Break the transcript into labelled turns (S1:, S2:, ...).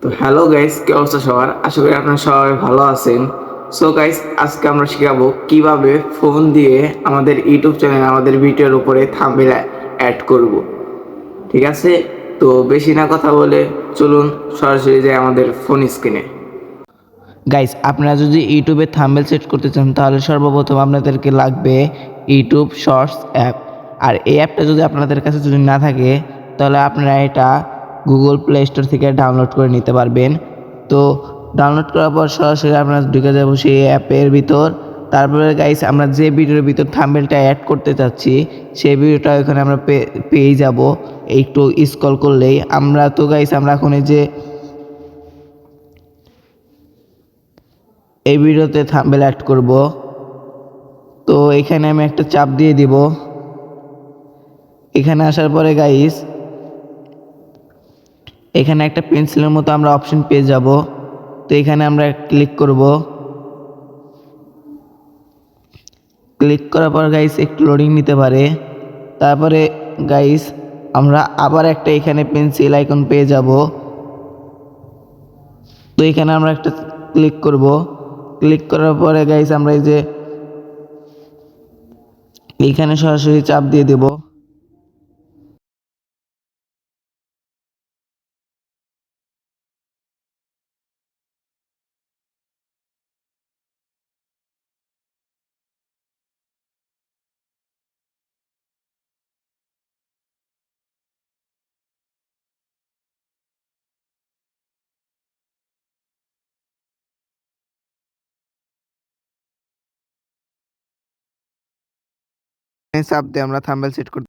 S1: তো hello guys, কি অবস্থা সবার? আশা করি আপনারা সবাই ভালো আছেন। সো গাইস, আজকে আমরা শিখাবো কিভাবে ফোন দিয়ে আমাদের ইউটিউব চ্যানেলে আমাদের ভিডিওর উপরে থাম্বনেল অ্যাড করব। ঠিক আছে, তো বেশি না কথা বলে চলুন সরাসরি যাই আমাদের ফোন স্ক্রিনে। গাইস, আপনারা যদি ইউটিউবে থাম্বনেল সেট করতে চান তাহলে সর্বপ্রথম আপনাদেরকে লাগবে ইউটিউব শর্টস অ্যাপ। আর এই অ্যাপটা যদি আপনাদের কাছে যদি না থাকে তাহলে আপনারা এটা গুগল প্লে স্টোর থেকে ডাউনলোড করে নিতে পারবেন। তো ডাউনলোড করার পর সরাসরি আপনারা ঢুকে যাব সেই অ্যাপের ভিতর। তারপরে গাইস, আমরা যে ভিডিওর ভিতর থাম্বনেলটা অ্যাড করতে চাচ্ছি সেই ভিডিওটা এখানে আমরা পেয়ে যাব। একটু স্ক্রল করলেই আমরা তো গাইস, আমরা এখন এই ভিডিওতে থাম্বনেল অ্যাড করব। তো এখানে আমি একটা চাপ দিয়ে দিব। এখানে আসার পরে গাইস, এখানে একটা পেন্সিলের মতো আমরা অপশন পেয়ে যাব। তো এখানে আমরা ক্লিক করব। ক্লিক করার পর গাইস একটু লোডিং নিতে পারে। তারপরে গাইস আমরা আবার একটা এখানে পেন্সিল আইকন পেয়ে যাব। তো এখানে আমরা একটা ক্লিক করব। ক্লিক করার পরে গাইস আমরা এই যে এইখানে সরাসরি চাপ দিয়ে দেব। চাপ দিয়ে আমরা থাম্বনেল সেট করতে